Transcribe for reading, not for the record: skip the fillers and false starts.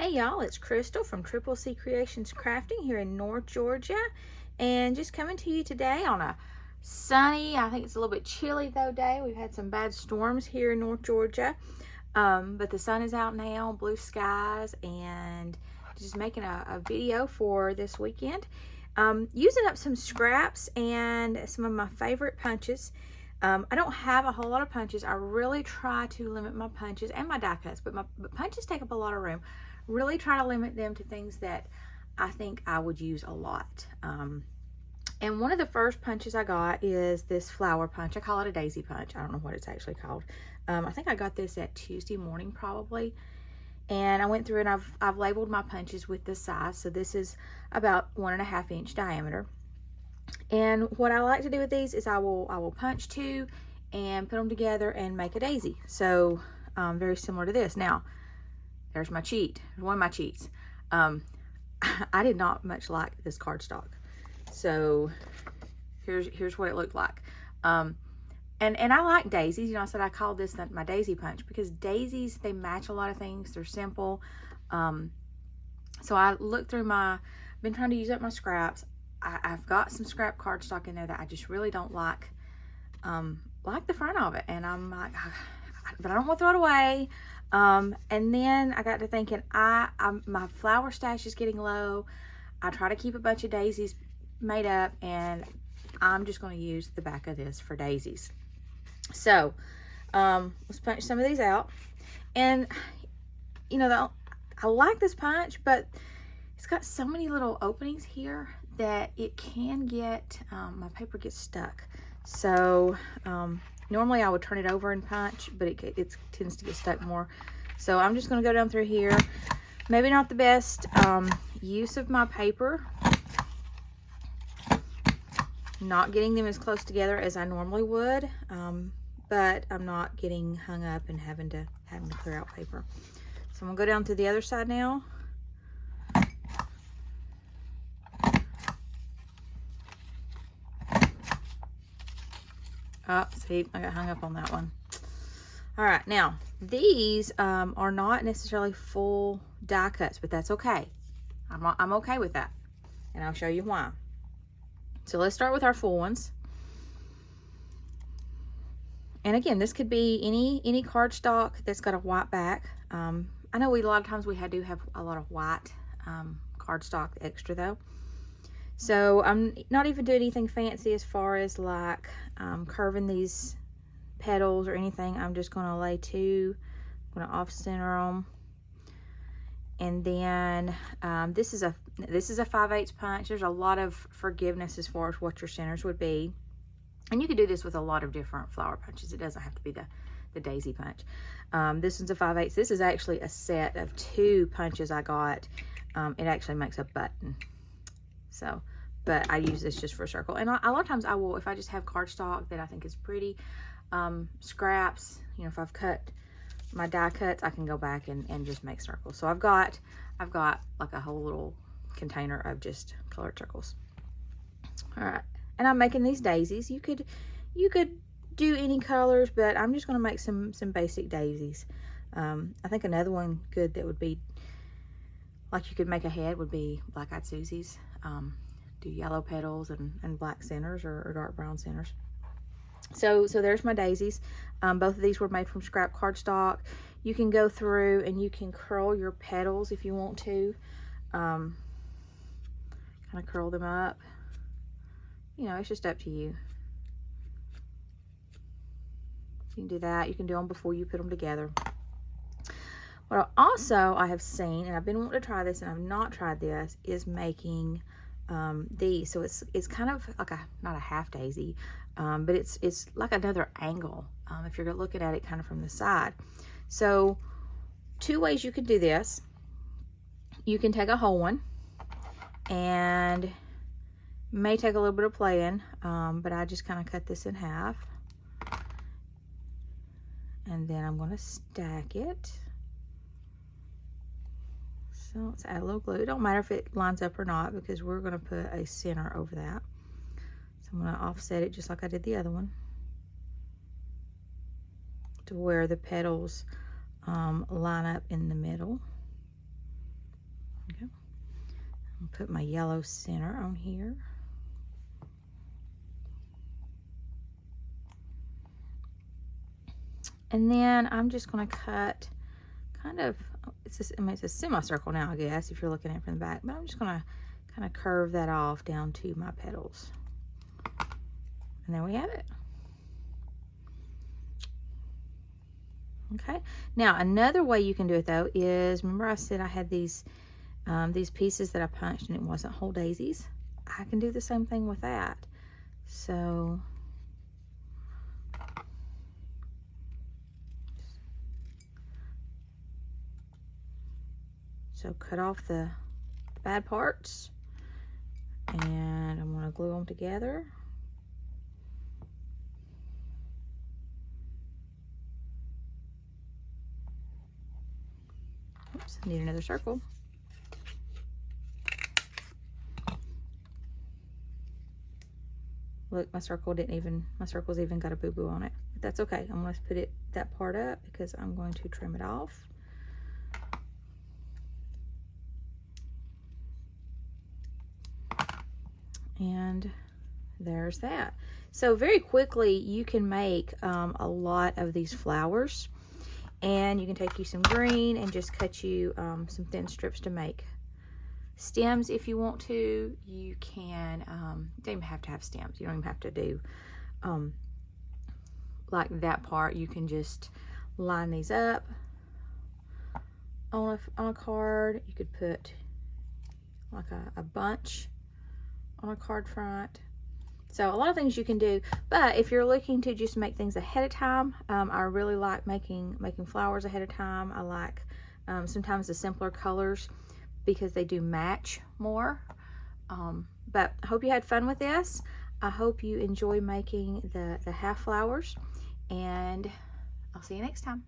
Hey y'all, it's Crystal from Triple C Creations Crafting here in North Georgia, and just coming to you today on a sunny, I think it's a little bit chilly though day. We've had some bad storms here in North Georgia, but the sun is out now, blue skies, and just making a video for this weekend. Using up some scraps and some of my favorite punches. I don't have a whole lot of punches. I really try to limit my punches and my die cuts, but punches take up a lot of room. Really try to limit them to things that I think I would use a lot. And one of the first punches I got is this flower punch. I call it a daisy punch. I don't know what it's actually called. I think I got this at Tuesday morning probably. And I went through and I've labeled my punches with the size. So this is about 1.5 inch diameter. And what I like to do with these is I will punch two and put them together and make a daisy. So very similar to this. Now, there's my cheat, one of my cheats. I did not much like this cardstock. So here's what it looked like. And I like daisies. You know, I said I called this my daisy punch because daisies, they match a lot of things. They're simple. So I looked through been trying to use up my scraps. I've got some scrap cardstock in there that I just really don't like the front of it. And I'm like, but I don't want to throw it away. And then I got to thinking, my flower stash is getting low. I try to keep a bunch of daisies made up, and I'm just going to use the back of this for daisies. So, let's punch some of these out. And, you know, I like this punch, but it's got so many little openings here that it can get, my paper gets stuck. So, normally I would turn it over and punch, but it tends to get stuck more. So I'm just going to go down through here. Maybe not the best use of my paper. Not getting them as close together as I normally would, but I'm not getting hung up and having to clear out paper. So I'm going to go down to the other side now. Oh, see, I got hung up on that one. All right, now, these are not necessarily full die cuts, but that's okay. I'm okay with that, and I'll show you why. So let's start with our full ones. And again, this could be any cardstock that's got a white back. I know a lot of times we do have a lot of white cardstock extra though. So I'm not even doing anything fancy as far as like curving these petals or anything. I'm just going to lay two. I'm going to off center them. And then this is a 5/8 punch. There's a lot of forgiveness as far as what your centers would be. And you could do this with a lot of different flower punches. It doesn't have to be the daisy punch. This one's a 5/8. This is actually a set of 2 punches I got. It actually makes a button. So, but I use this just for a circle. And a lot of times I will, if I just have cardstock that I think is pretty, scraps, you know, if I've cut my die cuts, I can go back and just make circles. So I've got like a whole little container of just colored circles. All right, and I'm making these daisies. You could do any colors, but I'm just going to make some basic daisies. I think another one good that would be like you could make a head would be Black-Eyed Susie's. Do yellow petals and black centers or dark brown centers. So there's my daisies. Both of these were made from scrap cardstock. You can go through and you can curl your petals if you want to. Kind of curl them up. You know, it's just up to you. You can do that. You can do them before you put them together. What I have seen, and I've been wanting to try this and I've not tried this, is making these. So it's kind of like not a half daisy, but it's like another angle if you're looking at it kind of from the side. So 2 ways you can do this. You can take a whole one, and may take a little bit of playing, but I just kind of cut this in half, and then I'm going to stack it. So let's add a little glue. It don't matter if it lines up or not because we're going to put a center over that. So I'm going to offset it just like I did the other one to where the petals line up in the middle. Okay. I'll put my yellow center on here. And then I'm just going to cut kind of, it's a semicircle now, I guess, if you're looking at it from the back. But I'm just going to kind of curve that off down to my petals. And there we have it. Okay. Now, another way you can do it, though, is, remember I said I had these pieces that I punched and it wasn't whole daisies? I can do the same thing with that. So cut off the bad parts, and I'm going to glue them together. Oops, I need another circle. Look, my circle's even got a boo-boo on it. But that's okay. I'm going to put that part up because I'm going to trim it off. And there's that. So very quickly you can make a lot of these flowers, and you can take you some green and just cut you some thin strips to make stems if you want to. You can, you don't even have to have stems. You don't even have to do like that part. You can just line these up on a card. You could put like a bunch on a card front. So a lot of things you can do, but if you're looking to just make things ahead of time, I really like making flowers ahead of time. I like sometimes the simpler colors because they do match more. But I hope you had fun with this. I hope you enjoy making the half flowers, and I'll see you next time.